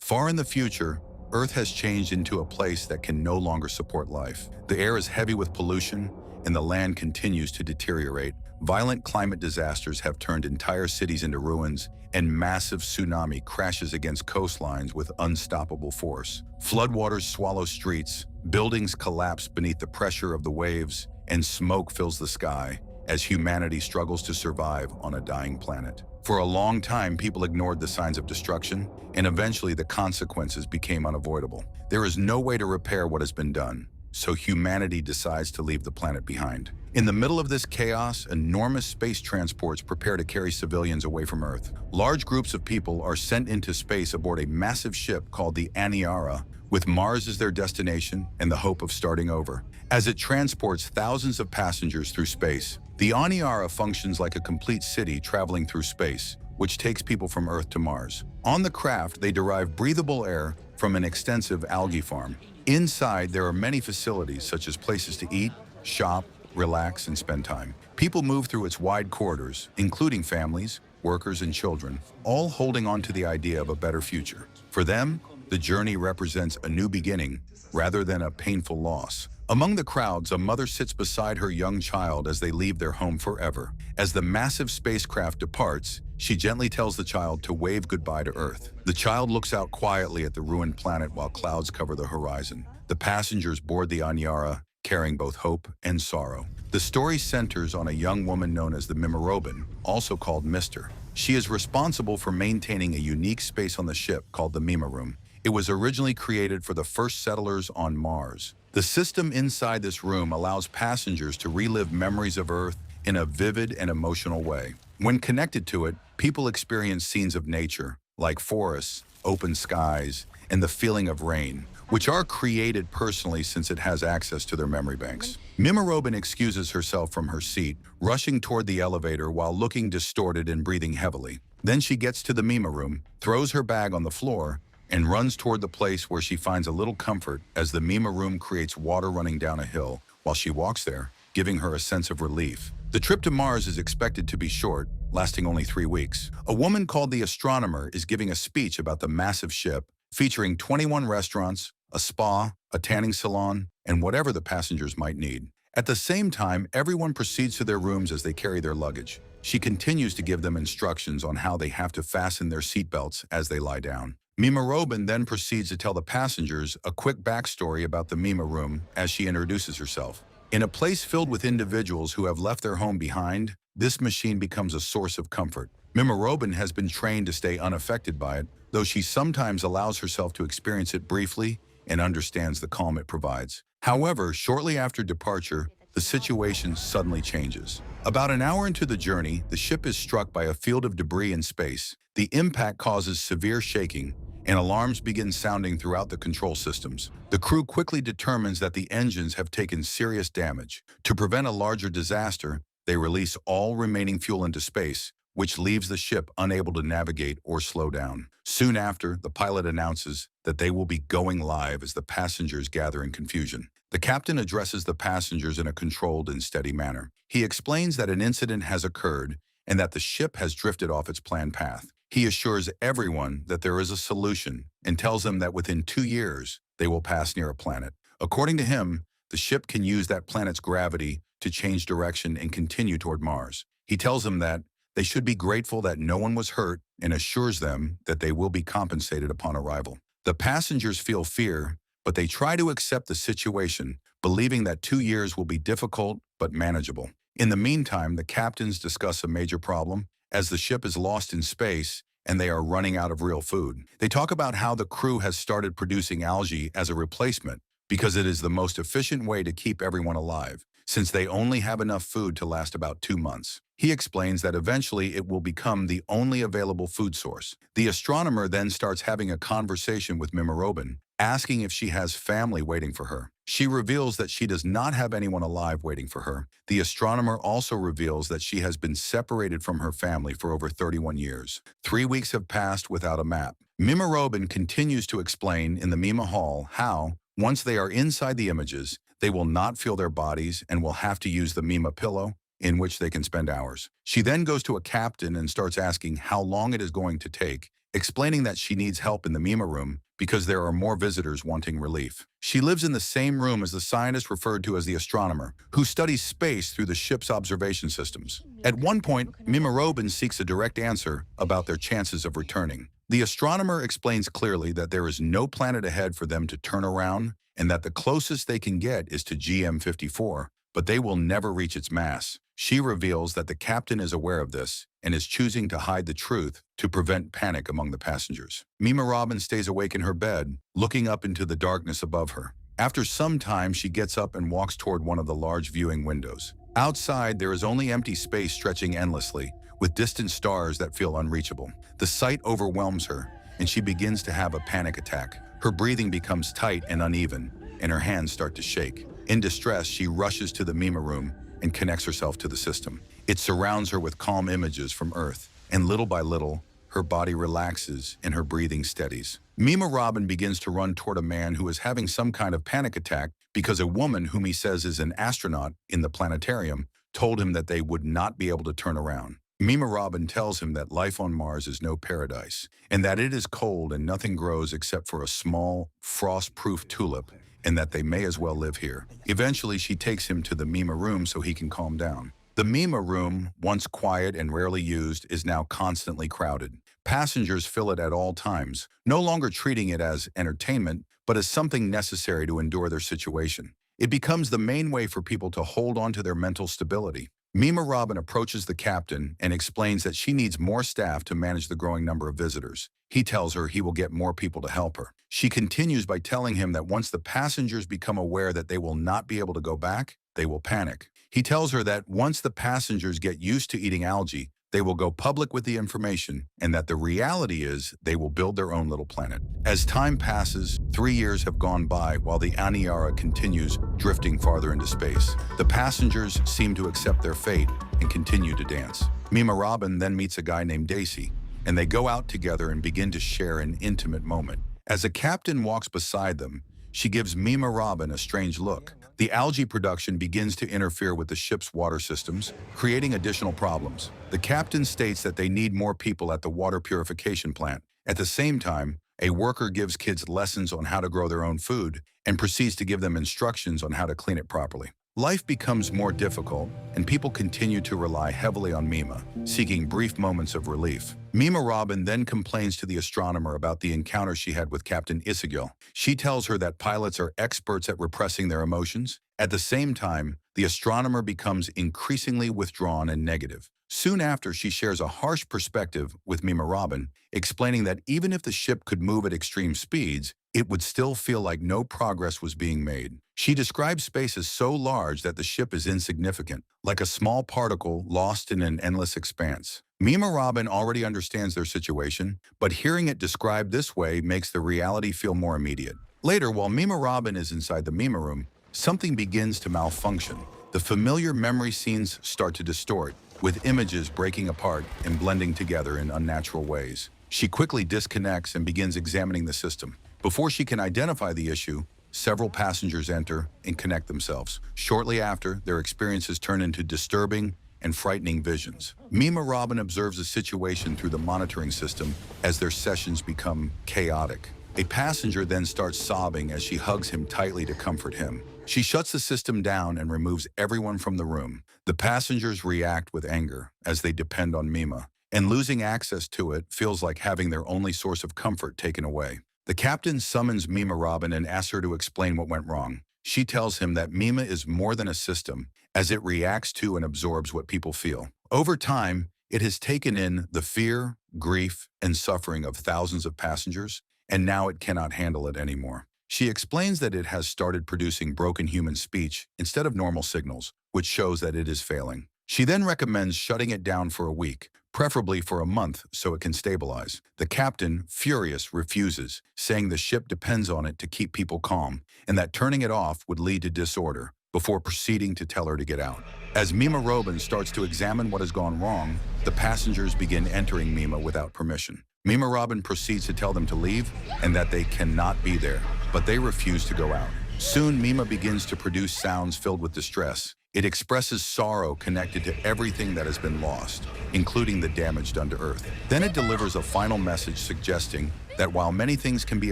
Far in the future, Earth has changed into a place that can no longer support life. The air is heavy with pollution, and the land continues to deteriorate. Violent climate disasters have turned entire cities into ruins, and massive tsunami crashes against coastlines with unstoppable force. Floodwaters swallow streets, buildings collapse beneath the pressure of the waves, and smoke fills the sky as humanity struggles to survive on a dying planet. For a long time, people ignored the signs of destruction, and eventually the consequences became unavoidable. There is no way to repair what has been done, so humanity decides to leave the planet behind. In the middle of this chaos, enormous space transports prepare to carry civilians away from Earth. Large groups of people are sent into space aboard a massive ship called the Aniara, with Mars as their destination and the hope of starting over. As it transports thousands of passengers through space, the Aniara functions like a complete city traveling through space, which takes people from Earth to Mars. On the craft, they derive breathable air from an extensive algae farm. Inside, there are many facilities such as places to eat, shop, relax, and spend time. People move through its wide corridors, including families, workers, and children, all holding on to the idea of a better future. For them, the journey represents a new beginning rather than a painful loss. Among the crowds, a mother sits beside her young child as they leave their home forever. As the massive spacecraft departs, she gently tells the child to wave goodbye to Earth. The child looks out quietly at the ruined planet while clouds cover the horizon. The passengers board the Anyara, carrying both hope and sorrow. The story centers on a young woman known as the Mima Room, also called Mr. She is responsible for maintaining a unique space on the ship called the Mima Room. It was originally created for the first settlers on Mars. The system inside this room allows passengers to relive memories of Earth in a vivid and emotional way. When connected to it, people experience scenes of nature, like forests, open skies, and the feeling of rain, which are created personally since it has access to their memory banks. Mima Room excuses herself from her seat, rushing toward the elevator while looking distorted and breathing heavily. Then she gets to the Mima Room, throws her bag on the floor, and runs toward the place where she finds a little comfort as the Mima Room creates water running down a hill while she walks there, giving her a sense of relief. The trip to Mars is expected to be short, lasting only 3 weeks. A woman called the Astronomer is giving a speech about the massive ship, featuring 21 restaurants, a spa, a tanning salon, and whatever the passengers might need. At the same time, everyone proceeds to their rooms as they carry their luggage. She continues to give them instructions on how they have to fasten their seatbelts as they lie down. Mima Room then proceeds to tell the passengers a quick backstory about the Mima Room as she introduces herself. In a place filled with individuals who have left their home behind, this machine becomes a source of comfort. Mima Room has been trained to stay unaffected by it, though she sometimes allows herself to experience it briefly and understands the calm it provides. However, shortly after departure, the situation suddenly changes. About an hour into the journey, the ship is struck by a field of debris in space. The impact causes severe shaking, and alarms begin sounding throughout the control systems. The crew quickly determines that the engines have taken serious damage. To prevent a larger disaster, they release all remaining fuel into space, which leaves the ship unable to navigate or slow down. Soon after, the pilot announces that they will be going live as the passengers gather in confusion. The captain addresses the passengers in a controlled and steady manner. He explains that an incident has occurred and that the ship has drifted off its planned path. He assures everyone that there is a solution and tells them that within 2 years, they will pass near a planet. According to him, the ship can use that planet's gravity to change direction and continue toward Mars. He tells them that they should be grateful that no one was hurt and assures them that they will be compensated upon arrival. The passengers feel fear, but they try to accept the situation, believing that 2 years will be difficult but manageable. In the meantime, the captains discuss a major problem as the ship is lost in space and they are running out of real food. They talk about how the crew has started producing algae as a replacement because it is the most efficient way to keep everyone alive, since they only have enough food to last about 2 months. He explains that eventually it will become the only available food source. The astronomer then starts having a conversation with Mima Room, asking if she has family waiting for her. She reveals that she does not have anyone alive waiting for her. The astronomer also reveals that she has been separated from her family for over 31 years. 3 weeks have passed without a map. Mima Room continues to explain in the Mima Hall how, once they are inside the images, they will not feel their bodies and will have to use the Mima pillow, in which they can spend hours. She then goes to a captain and starts asking how long it is going to take, explaining that she needs help in the Mima Room because there are more visitors wanting relief. She lives in the same room as the scientist referred to as the astronomer, who studies space through the ship's observation systems. At one point, Mima Room seeks a direct answer about their chances of returning. The astronomer explains clearly that there is no planet ahead for them to turn around and that the closest they can get is to GM54, but they will never reach its mass. She reveals that the captain is aware of this and is choosing to hide the truth to prevent panic among the passengers. Mima Room stays awake in her bed, looking up into the darkness above her. After some time, she gets up and walks toward one of the large viewing windows. Outside, there is only empty space stretching endlessly, with distant stars that feel unreachable. The sight overwhelms her, and she begins to have a panic attack. Her breathing becomes tight and uneven, and her hands start to shake. In distress, she rushes to the Mima Room and connects herself to the system. It surrounds her with calm images from Earth, and little by little, her body relaxes and her breathing steadies. Mima Room begins to run toward a man who is having some kind of panic attack because a woman whom he says is an astronaut in the planetarium told him that they would not be able to turn around. Mima Room tells him that life on Mars is no paradise, and that it is cold and nothing grows except for a small, frost-proof tulip, and that they may as well live here. Eventually, she takes him to the Mima Room so he can calm down. The Mima Room, once quiet and rarely used, is now constantly crowded. Passengers fill it at all times, no longer treating it as entertainment, but as something necessary to endure their situation. It becomes the main way for people to hold on to their mental stability. Mima Room approaches the captain and explains that she needs more staff to manage the growing number of visitors. He tells her he will get more people to help her. She continues by telling him that once the passengers become aware that they will not be able to go back, they will panic. He tells her that once the passengers get used to eating algae, they will go public with the information, and that the reality is they will build their own little planet. As time passes, 3 years have gone by while the Aniara continues drifting farther into space. The passengers seem to accept their fate and continue to dance. Mima Room then meets a guy named Daisy, and they go out together and begin to share an intimate moment. As the captain walks beside them, she gives Mima Room a strange look. The algae production begins to interfere with the ship's water systems, creating additional problems. The captain states that they need more people at the water purification plant. At the same time, a worker gives kids lessons on how to grow their own food and proceeds to give them instructions on how to clean it properly. Life becomes more difficult, and people continue to rely heavily on Mima, seeking brief moments of relief. Mima Room then complains to the astronomer about the encounter she had with Captain Isigil. She tells her that pilots are experts at repressing their emotions. At the same time, the astronomer becomes increasingly withdrawn and negative. Soon after, she shares a harsh perspective with Mima Room, explaining that even if the ship could move at extreme speeds, it would still feel like no progress was being made. She describes space as so large that the ship is insignificant, like a small particle lost in an endless expanse. Mima Room already understands their situation, but hearing it described this way makes the reality feel more immediate. Later, while Mima Room is inside the Mima Room, something begins to malfunction. The familiar memory scenes start to distort, with images breaking apart and blending together in unnatural ways. She quickly disconnects and begins examining the system. Before she can identify the issue, several passengers enter and connect themselves. Shortly after, their experiences turn into disturbing and frightening visions. Mima Room observes the situation through the monitoring system as their sessions become chaotic. A passenger then starts sobbing as she hugs him tightly to comfort him. She shuts the system down and removes everyone from the room. The passengers react with anger as they depend on Mima, and losing access to it feels like having their only source of comfort taken away. The captain summons Mima Room and asks her to explain what went wrong. She tells him that Mima is more than a system, as it reacts to and absorbs what people feel. Over time, it has taken in the fear, grief, and suffering of thousands of passengers, and now it cannot handle it anymore. She explains that it has started producing broken human speech instead of normal signals, which shows that it is failing. She then recommends shutting it down for a week, preferably for a month so it can stabilize. The captain, furious, refuses, saying the ship depends on it to keep people calm, and that turning it off would lead to disorder, before proceeding to tell her to get out. As Mima Room starts to examine what has gone wrong, the passengers begin entering Mima without permission. Mima Room proceeds to tell them to leave and that they cannot be there, but they refuse to go out. Soon, Mima begins to produce sounds filled with distress. It expresses sorrow connected to everything that has been lost, including the damage done to Earth. Then it delivers a final message suggesting that while many things can be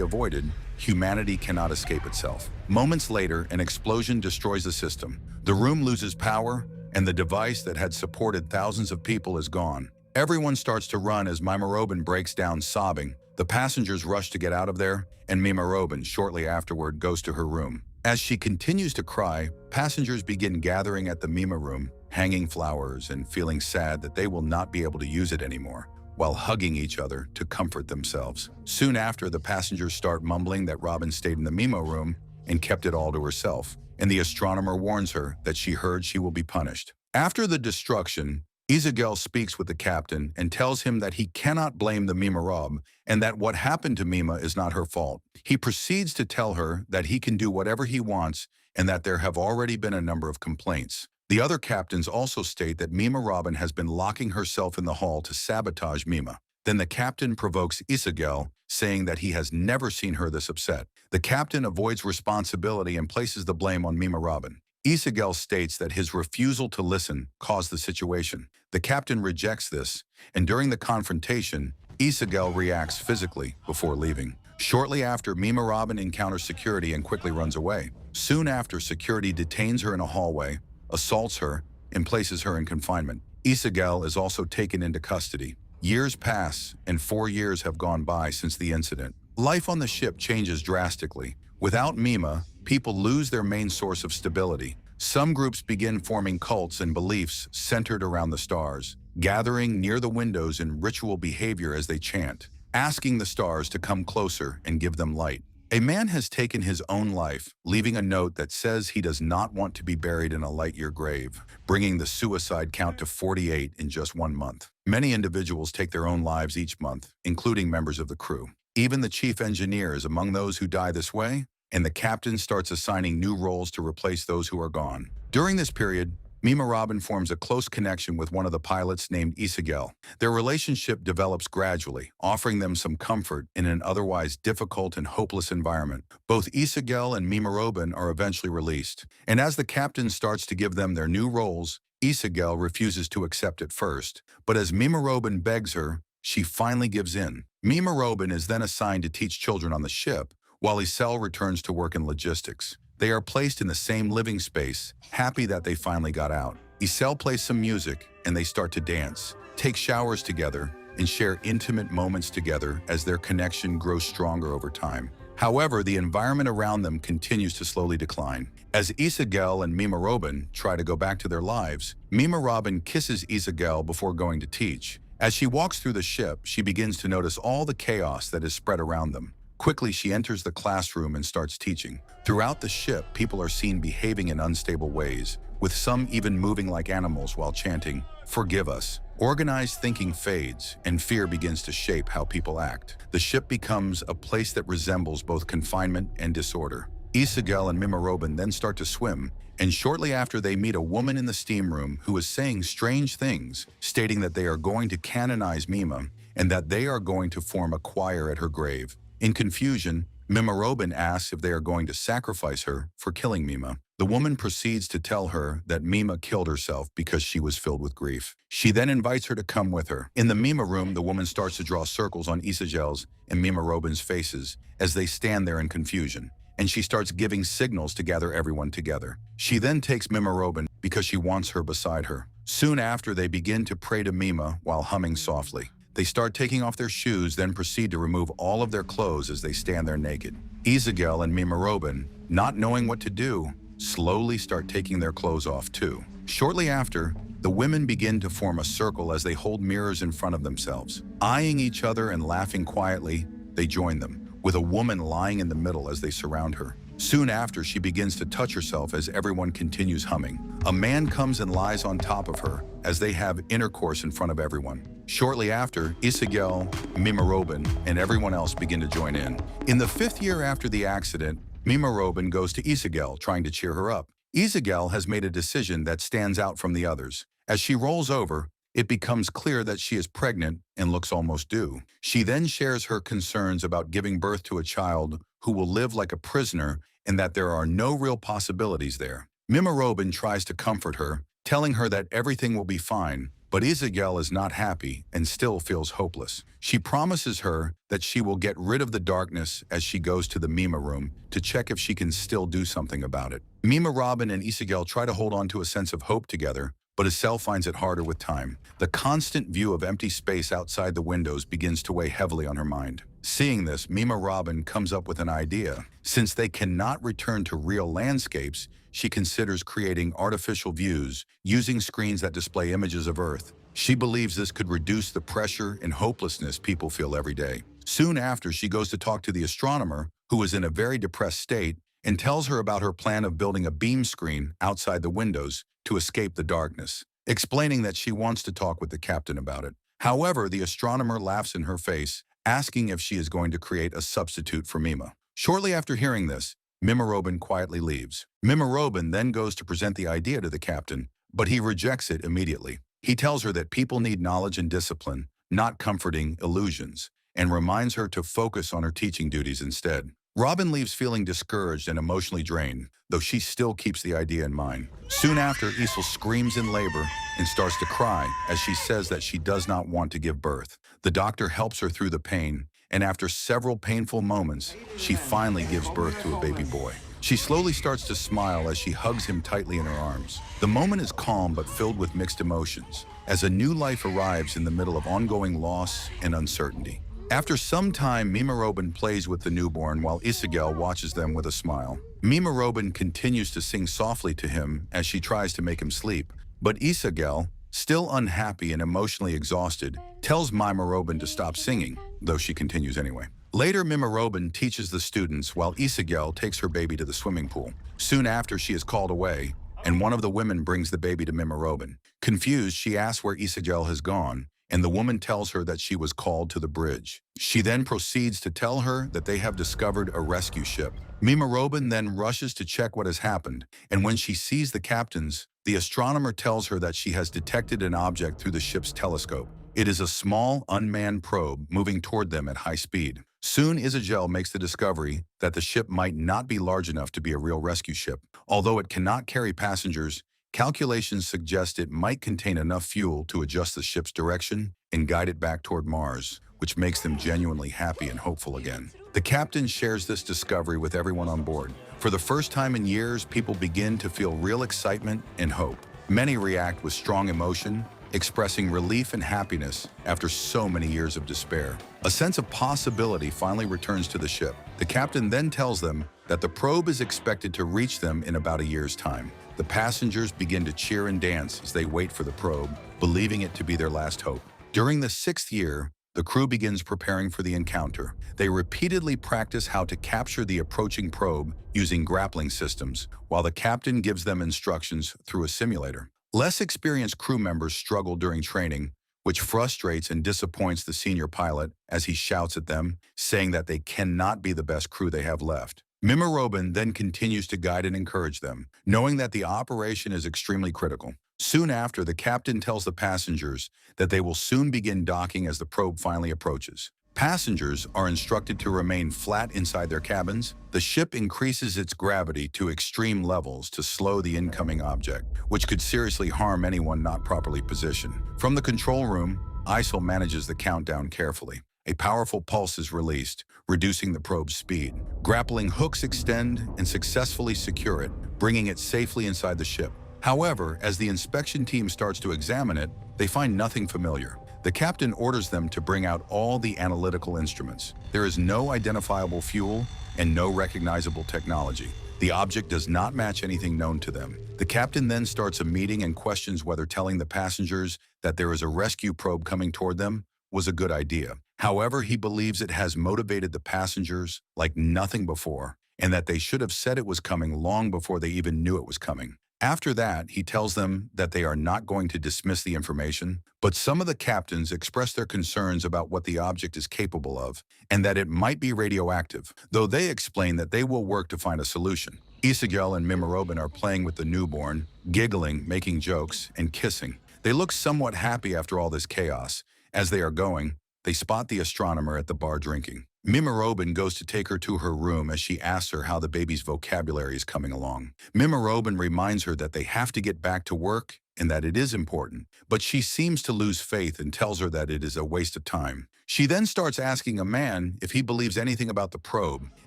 avoided, humanity cannot escape itself. Moments later, an explosion destroys the system. The room loses power, and the device that had supported thousands of people is gone. Everyone starts to run as Mima Room breaks down sobbing. The passengers rush to get out of there, and Mima Room shortly afterward goes to her room. As she continues to cry, passengers begin gathering at the Mima Room, hanging flowers and feeling sad that they will not be able to use it anymore, while hugging each other to comfort themselves. Soon after, the passengers start mumbling that Robin stayed in the Mima Room and kept it all to herself, and the astronomer warns her that she heard she will be punished. After the destruction, Isabel speaks with the captain and tells him that he cannot blame the Mima Room and that what happened to Mima is not her fault. He proceeds to tell her that he can do whatever he wants and that there have already been a number of complaints. The other captains also state that Mima Room has been locking herself in the hall to sabotage Mima. Then the captain provokes Isabel, saying that he has never seen her this upset. The captain avoids responsibility and places the blame on Mima Room. Isabel states that his refusal to listen caused the situation. The captain rejects this, and during the confrontation, Isabel reacts physically before leaving. Shortly after, Mima Room encounters security and quickly runs away. Soon after, security detains her in a hallway, assaults her, and places her in confinement. Isabel is also taken into custody. Years pass, and 4 years have gone by since the incident. Life on the ship changes drastically. Without Mima, people lose their main source of stability. Some groups begin forming cults and beliefs centered around the stars, gathering near the windows in ritual behavior as they chant, asking the stars to come closer and give them light. A man has taken his own life, leaving a note that says he does not want to be buried in a light-year grave, bringing the suicide count to 48 in just 1 month. Many individuals take their own lives each month, including members of the crew. Even the chief engineer is among those who die this way, and the captain starts assigning new roles to replace those who are gone. During this period, Mima Room forms a close connection with one of the pilots named Isabel. Their relationship develops gradually, offering them some comfort in an otherwise difficult and hopeless environment. Both Isabel and Mima Room are eventually released, and as the captain starts to give them their new roles, Isabel refuses to accept at first, but as Mima Room begs her, she finally gives in. Mima Room is then assigned to teach children on the ship, while Isabel returns to work in logistics. They are placed in the same living space, happy that they finally got out. Isabel plays some music, and they start to dance, take showers together, and share intimate moments together as their connection grows stronger over time. However, the environment around them continues to slowly decline. As Isabel and Mima Room try to go back to their lives, Mima Room kisses Isabel before going to teach. As she walks through the ship, she begins to notice all the chaos that is spread around them. Quickly, she enters the classroom and starts teaching. Throughout the ship, people are seen behaving in unstable ways, with some even moving like animals while chanting, "Forgive us." Organized thinking fades, and fear begins to shape how people act. The ship becomes a place that resembles both confinement and disorder. Isabel and Mima Room then start to swim, and shortly after they meet a woman in the steam room who is saying strange things, stating that they are going to canonize Mima and that they are going to form a choir at her grave. In confusion, Mima Room asks if they are going to sacrifice her for killing Mima. The woman proceeds to tell her that Mima killed herself because she was filled with grief. She then invites her to come with her. In the Mima Room, the woman starts to draw circles on Isabel's and Mima Room's faces as they stand there in confusion, and she starts giving signals to gather everyone together. She then takes Mima Room because she wants her beside her. Soon after, they begin to pray to Mima while humming softly. They start taking off their shoes, then proceed to remove all of their clothes as they stand there naked. Isabel and Mima Room, not knowing what to do, slowly start taking their clothes off too. Shortly after, the women begin to form a circle as they hold mirrors in front of themselves. Eyeing each other and laughing quietly, they join them, with a woman lying in the middle as they surround her. Soon after, she begins to touch herself as everyone continues humming. A man comes and lies on top of her as they have intercourse in front of everyone. Shortly after, Isabel, Mima Room, and everyone else begin to join in. In the 5th year after the accident, Mima Room goes to Isabel, trying to cheer her up. Isabel has made a decision that stands out from the others. As she rolls over, it becomes clear that she is pregnant and looks almost due. She then shares her concerns about giving birth to a child who will live like a prisoner and that there are no real possibilities there. Mima Robin tries to comfort her, telling her that everything will be fine, but Isabel is not happy and still feels hopeless. She promises her that she will get rid of the darkness as she goes to the Mima Room to check if she can still do something about it. Mima Robin and Isabel try to hold on to a sense of hope together, but Isabel finds it harder with time. The constant view of empty space outside the windows begins to weigh heavily on her mind. Seeing this, Mima Robin comes up with an idea. Since they cannot return to real landscapes, she considers creating artificial views using screens that display images of Earth. She believes this could reduce the pressure and hopelessness people feel every day. Soon after, she goes to talk to the astronomer, who is in a very depressed state, and tells her about her plan of building a beam screen outside the windows to escape the darkness, explaining that she wants to talk with the captain about it. However, the astronomer laughs in her face, asking if she is going to create a substitute for Mima. Shortly after hearing this, Mima Robin quietly leaves. Mima Robin then goes to present the idea to the captain, but he rejects it immediately. He tells her that people need knowledge and discipline, not comforting illusions, and reminds her to focus on her teaching duties instead. Robin leaves feeling discouraged and emotionally drained, though she still keeps the idea in mind. Soon after, Isel screams in labor and starts to cry as she says that she does not want to give birth. The doctor helps her through the pain, and after several painful moments, she finally gives birth to a baby boy. She slowly starts to smile as she hugs him tightly in her arms. The moment is calm but filled with mixed emotions, as a new life arrives in the middle of ongoing loss and uncertainty. After some time, Mima Robin plays with the newborn while Isabel watches them with a smile. Mima Robin continues to sing softly to him as she tries to make him sleep, but Isabel, still unhappy and emotionally exhausted, tells Mima Robin to stop singing, though she continues anyway. Later, Mima Robin teaches the students while Isabel takes her baby to the swimming pool. Soon after, she is called away, and one of the women brings the baby to Mima Robin. Confused, she asks where Isabel has gone, and the woman tells her that she was called to the bridge. She then proceeds to tell her that they have discovered a rescue ship. Mima Robin then rushes to check what has happened, and when she sees the captains, the astronomer tells her that she has detected an object through the ship's telescope. It is a small, unmanned probe moving toward them at high speed. Soon, Isabel makes the discovery that the ship might not be large enough to be a real rescue ship. Although it cannot carry passengers, calculations suggest it might contain enough fuel to adjust the ship's direction and guide it back toward Mars, which makes them genuinely happy and hopeful again. The captain shares this discovery with everyone on board. For the first time in years, people begin to feel real excitement and hope. Many react with strong emotion, expressing relief and happiness after so many years of despair. A sense of possibility finally returns to the ship. The captain then tells them that the probe is expected to reach them in about a year's time. The passengers begin to cheer and dance as they wait for the probe, believing it to be their last hope. During the 6th year, the crew begins preparing for the encounter. They repeatedly practice how to capture the approaching probe using grappling systems, while the captain gives them instructions through a simulator. Less experienced crew members struggle during training, which frustrates and disappoints the senior pilot as he shouts at them, saying that they cannot be the best crew they have left. Mima Robin then continues to guide and encourage them, knowing that the operation is extremely critical. Soon after, the captain tells the passengers that they will soon begin docking as the probe finally approaches. Passengers are instructed to remain flat inside their cabins. The ship increases its gravity to extreme levels to slow the incoming object, which could seriously harm anyone not properly positioned. From the control room, Isel manages the countdown carefully. A powerful pulse is released, reducing the probe's speed. Grappling hooks extend and successfully secure it, bringing it safely inside the ship. However, as the inspection team starts to examine it, they find nothing familiar. The captain orders them to bring out all the analytical instruments. There is no identifiable fuel and no recognizable technology. The object does not match anything known to them. The captain then starts a meeting and questions whether telling the passengers that there is a rescue probe coming toward them was a good idea. However, he believes it has motivated the passengers like nothing before, and that they should have said it was coming long before they even knew it was coming. After that, he tells them that they are not going to dismiss the information, but some of the captains express their concerns about what the object is capable of, and that it might be radioactive, though they explain that they will work to find a solution. Isabel and Mima Robin are playing with the newborn, giggling, making jokes, and kissing. They look somewhat happy after all this chaos. As they are going, they spot the astronomer at the bar drinking. Mima Room goes to take her to her room as she asks her how the baby's vocabulary is coming along. Mima Room reminds her that they have to get back to work and that it is important, but she seems to lose faith and tells her that it is a waste of time. She then starts asking a man if he believes anything about the probe,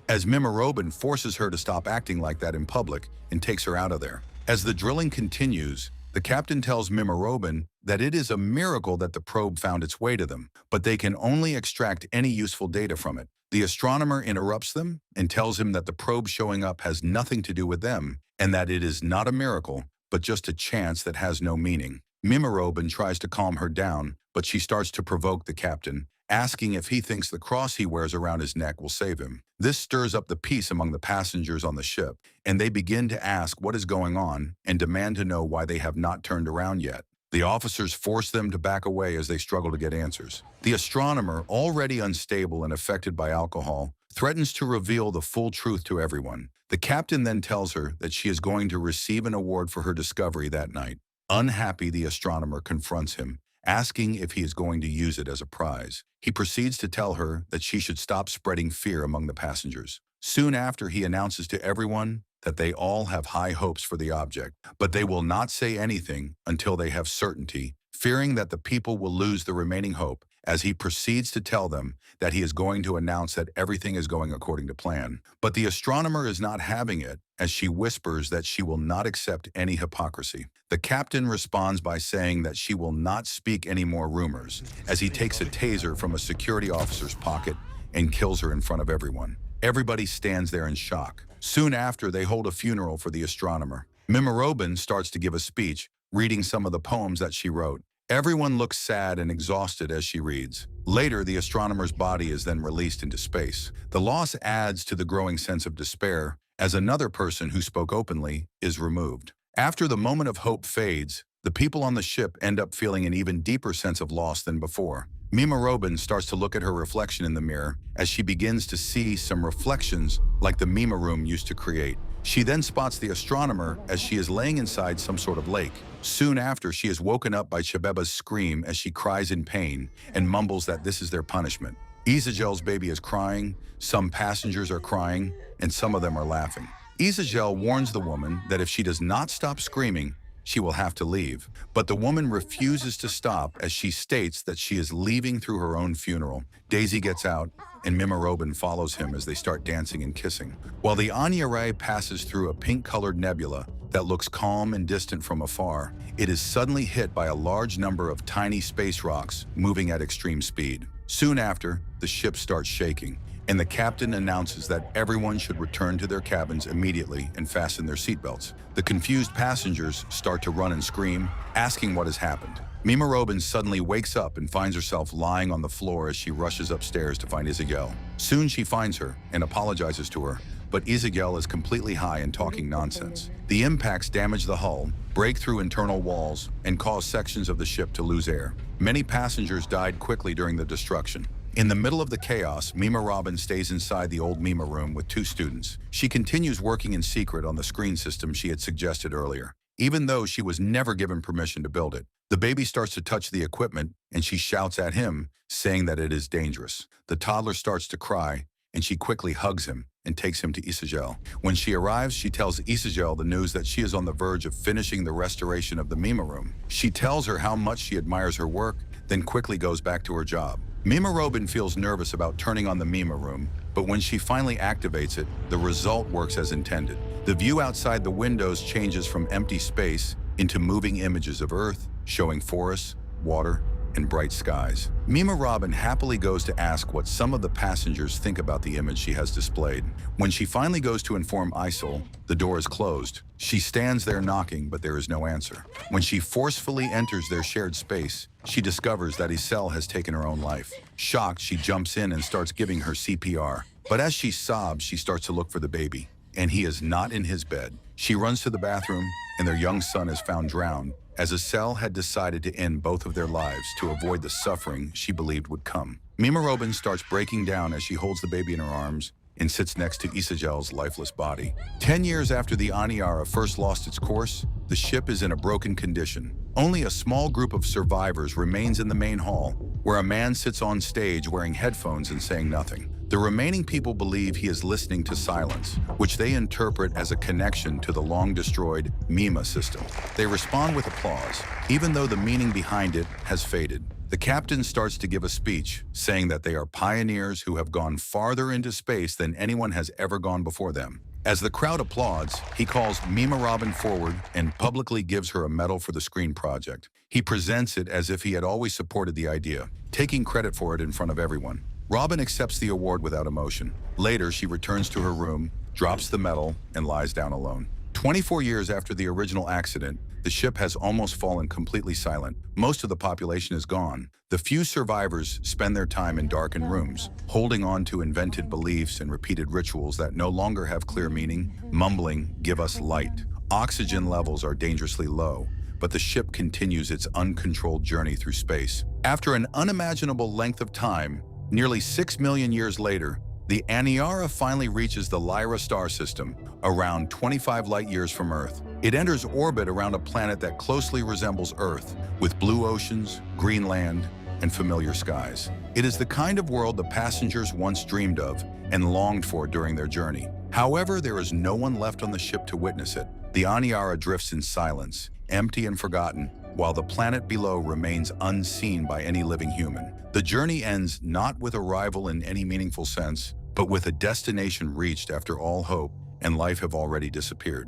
as Mima Room forces her to stop acting like that in public and takes her out of there. As the drilling continues, the captain tells Mima Room that it is a miracle that the probe found its way to them, but they can only extract any useful data from it. The astronomer interrupts them and tells him that the probe showing up has nothing to do with them and that it is not a miracle, but just a chance that has no meaning. Mima Room tries to calm her down, but she starts to provoke the captain, asking if he thinks the cross he wears around his neck will save him. This stirs up the peace among the passengers on the ship, and they begin to ask what is going on and demand to know why they have not turned around yet. The officers force them to back away as they struggle to get answers. The astronomer, already unstable and affected by alcohol, threatens to reveal the full truth to everyone. The captain then tells her that she is going to receive an award for her discovery that night. Unhappy, the astronomer confronts him, asking if he is going to use it as a prize. He proceeds to tell her that she should stop spreading fear among the passengers. Soon after, he announces to everyone that they all have high hopes for the object, but they will not say anything until they have certainty, fearing that the people will lose the remaining hope, as he proceeds to tell them that he is going to announce that everything is going according to plan. But the astronomer is not having it, as she whispers that she will not accept any hypocrisy. The captain responds by saying that she will not speak any more rumors, as he takes a taser from a security officer's pocket and kills her in front of everyone. Everybody stands there in shock. Soon after, they hold a funeral for the astronomer. Mima Room starts to give a speech, reading some of the poems that she wrote. Everyone looks sad and exhausted as she reads. Later, the astronomer's body is then released into space. The loss adds to the growing sense of despair, as another person who spoke openly is removed. After the moment of hope fades, the people on the ship end up feeling an even deeper sense of loss than before. Mima Room starts to look at her reflection in the mirror as she begins to see some reflections like the Mima Room used to create. She then spots the astronomer as she is laying inside some sort of lake. Soon after, she is woken up by Chabeba's scream as she cries in pain and mumbles that this is their punishment. Isagel's baby is crying, some passengers are crying, and some of them are laughing. Isagel warns the woman that if she does not stop screaming, she will have to leave. But the woman refuses to stop as she states that she is leaving through her own funeral. Daisy gets out, and Mima Room follows him as they start dancing and kissing. While the Anya Ray passes through a pink-colored nebula that looks calm and distant from afar, it is suddenly hit by a large number of tiny space rocks moving at extreme speed. Soon after, the ship starts shaking, and the captain announces that everyone should return to their cabins immediately and fasten their seatbelts. The confused passengers start to run and scream, asking what has happened. Mima Room suddenly wakes up and finds herself lying on the floor as she rushes upstairs to find Isagel. Soon she finds her and apologizes to her, but Isagel is completely high and talking nonsense. The impacts damage the hull, break through internal walls, and cause sections of the ship to lose air. Many passengers died quickly during the destruction. In the middle of the chaos, Mima Room stays inside the old Mima Room with 2 students. She continues working in secret on the screen system she had suggested earlier, even though she was never given permission to build it. The baby starts to touch the equipment, and she shouts at him, saying that it is dangerous. The toddler starts to cry, and she quickly hugs him and takes him to Isagel. When she arrives, she tells Isagel the news that she is on the verge of finishing the restoration of the Mima Room. She tells her how much she admires her work, then quickly goes back to her job. Mima Room feels nervous about turning on the Mima Room, but when she finally activates it, the result works as intended. The view outside the windows changes from empty space into moving images of Earth, showing forests, water, and bright skies. Mima Room happily goes to ask what some of the passengers think about the image she has displayed. When she finally goes to inform Isol, the door is closed. She stands there knocking, but there is no answer. When she forcefully enters their shared space, she discovers that Isel has taken her own life. Shocked, she jumps in and starts giving her CPR. But as she sobs, she starts to look for the baby, and he is not in his bed. She runs to the bathroom, and their young son is found drowned, as Isel had decided to end both of their lives to avoid the suffering she believed would come. Mima Room starts breaking down as she holds the baby in her arms and sits next to Isagel's lifeless body. 10 years after the Aniara first lost its course, the ship is in a broken condition. Only a small group of survivors remains in the main hall, where a man sits on stage wearing headphones and saying nothing. The remaining people believe he is listening to silence, which they interpret as a connection to the long-destroyed Mima system. They respond with applause, even though the meaning behind it has faded. The captain starts to give a speech, saying that they are pioneers who have gone farther into space than anyone has ever gone before them. As the crowd applauds, he calls Mima Room forward and publicly gives her a medal for the screen project. He presents it as if he had always supported the idea, taking credit for it in front of everyone. Robin accepts the award without emotion. Later, she returns to her room, drops the medal, and lies down alone. 24 years after the original accident, the ship has almost fallen completely silent. Most of the population is gone. The few survivors spend their time in darkened rooms, holding on to invented beliefs and repeated rituals that no longer have clear meaning, mumbling, "Give us light." Oxygen levels are dangerously low, but the ship continues its uncontrolled journey through space. After an unimaginable length of time, nearly 6 million years later, the Aniara finally reaches the Lyra star system, around 25 light-years from Earth. It enters orbit around a planet that closely resembles Earth, with blue oceans, green land, and familiar skies. It is the kind of world the passengers once dreamed of and longed for during their journey. However, there is no one left on the ship to witness it. The Aniara drifts in silence, empty and forgotten, while the planet below remains unseen by any living human. The journey ends not with arrival in any meaningful sense, but with a destination reached after all hope and life have already disappeared.